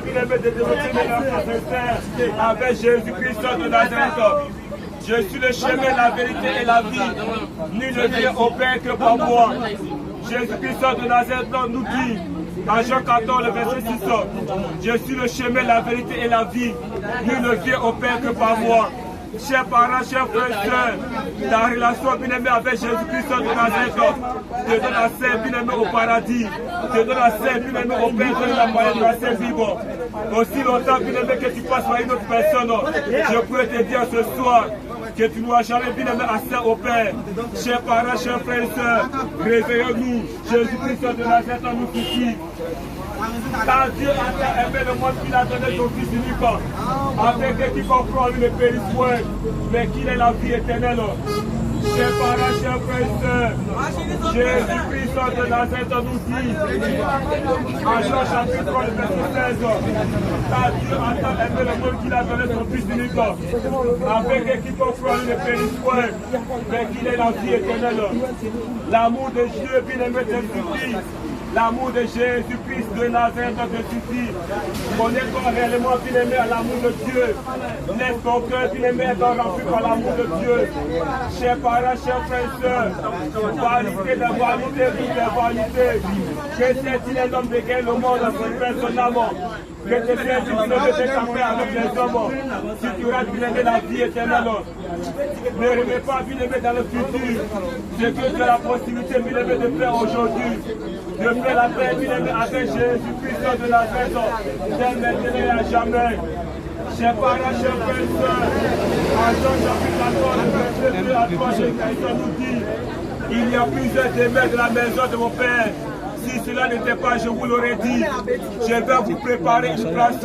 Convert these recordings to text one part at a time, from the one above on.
bien-aimé, de dévoter avec Jésus-Christ de Nazareth. Je suis le chemin, la vérité et la vie. Nul ne vient au Père que par moi. Jésus-Christ de Nazareth nous dit, en Jean 14, le verset 6, je suis le chemin, la vérité et la vie. Nul ne vient au Père que par moi. Chers parents, chers frères et sœurs, ta relation bien-aimée avec Jésus-Christ de Nazareth te donne accès bien-aimé au paradis, te donne accès bien-aimé au Père de la parole de la Sainte vivant. Aussi longtemps bien-aimé que tu passes par une autre personne, je pourrais te dire ce soir que tu n'auras jamais bien-aimé accès au Père. Chers parents, chers frères et sœurs, réveillons-nous, Jésus-Christ de Nazareth nous suffit. Car Dieu a aimé le monde qu'il a donné son Fils unique, afin que quiconque croit en lui ne périsse point, mais qu'il ait la vie éternelle. Chers parents, chers frères et sœurs, Jésus-Christ de Nazareth nous dit, en Jean chapitre 3, verset 16, car Dieu a aimé le monde qu'il a donné son Fils unique, afin que quiconque croit en lui ne périsse point, mais qu'il ait la vie éternelle. L'amour de Dieu, bien-aimé, te suffit. L'amour de Jésus-Christ de Nazareth te suffit. Connais-toi réellement, bien-aimé, à l'amour de Dieu. Laisse ton cœur, bien-aimé, être rempli par l'amour de Dieu. Chers parents, chers frères et sœurs, vanité de vanité, vie de vanité. Que c'est-il un homme de quel le monde a fait personnellement? Que te fait-il de t'échapper avec les hommes? Si tu restes, bien-aimé, la vie éternelle. Ne remets pas, bien-aimé, dans le futur. Ce que tu as la possibilité, bien-aimé, de faire aujourd'hui. De faire la paix, bien-aimé, avec Jésus-Christ de Nazareth, dès maintenant et à jamais. Chers parents, chers frères et sœurs, en Jean chapitre 14, verset 2 à 3, Jésus-Christ nous dit, il y a plusieurs demeures de la maison de mon Père. Si cela n'était pas, je vous l'aurais dit, je vais vous préparer une place.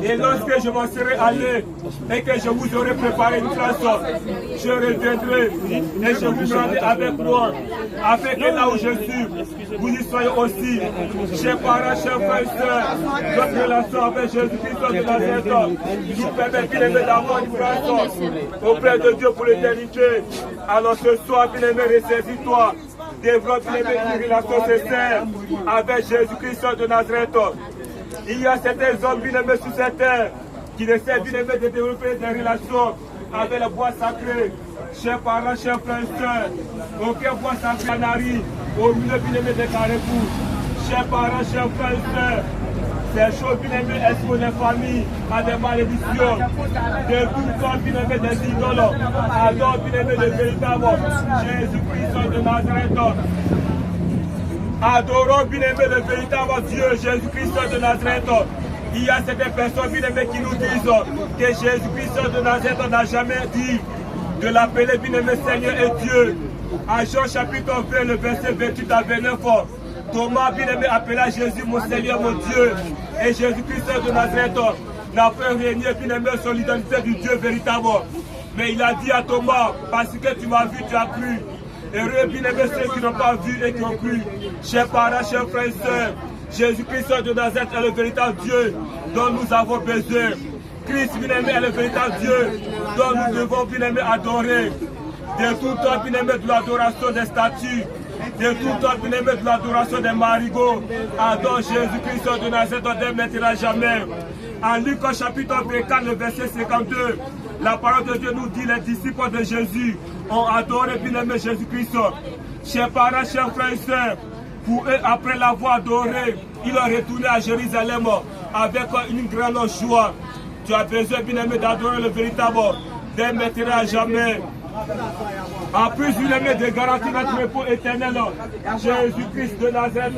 Et lorsque je m'en serai allé et que je vous aurai préparé une place, je reviendrai et je vous prendrai avec moi, afin que là où je suis, vous y soyez aussi. Chers parents, chers frères et sœurs, notre relation avec Jésus-Christ de Nazareth nous permet bien-aimé d'avoir une place auprès de Dieu pour l'éternité. Alors ce soir, bien-aimé, ressaisis-toi. Développe une relation sincère avec Jésus-Christ de Nazareth. Il y a certains hommes bien-aimés sur cette terre qui essaient bien-aimés de développer des relations avec le bois sacré. Chers parents, chers frères et sœurs, aucun bois sacré n'arrive au milieu bien-aimé des carrefours. Chers parents, chers frères et sœurs, ces choses bien-aimées exposent les familles à des malédictions, de tout temps bien-aimé des idoles, alors bien-aimé le véritable Jésus-Christ de Nazareth. Adorons bien-aimé le véritable Dieu, Jésus-Christ de Nazareth. Il y a certaines personnes bien-aimées qui nous disent que Jésus-Christ de Nazareth n'a jamais dit de l'appeler bien-aimé Seigneur et Dieu. En Jean chapitre 20, le verset 28 à 29, Thomas bien-aimé appela Jésus mon Seigneur, mon Dieu. Et Jésus-Christ de Nazareth n'a fait régner bien-aimé sur l'identité du Dieu véritable. Mais il a dit à Thomas, parce que tu m'as vu, tu as cru. Heureux bien-aimé ceux qui n'ont pas vu et qui ont cru. Chers parents, chers frères et sœurs, Jésus-Christ de Nazareth est le véritable Dieu dont nous avons besoin. Christ bien-aimé est le véritable Dieu dont nous devons bien-aimé adorer. De tout temps bien-aimé de l'adoration des statues, de tout temps bien-aimé de l'adoration des marigots, adore Jésus-Christ de Nazareth dès maintenant à jamais. En Luc chapitre 24, le verset 52, la parole de Dieu nous dit les disciples de Jésus ont adoré bien-aimé Jésus-Christ. Chers parents, chers frères et sœurs, pour eux, après l'avoir adoré, ils ont retourné à Jérusalem avec une grande joie. Tu as besoin bien-aimé d'adorer le véritable dès maintenant à jamais. En plus, bien-aimé, de garantir notre repos éternel, Jésus-Christ de Nazareth.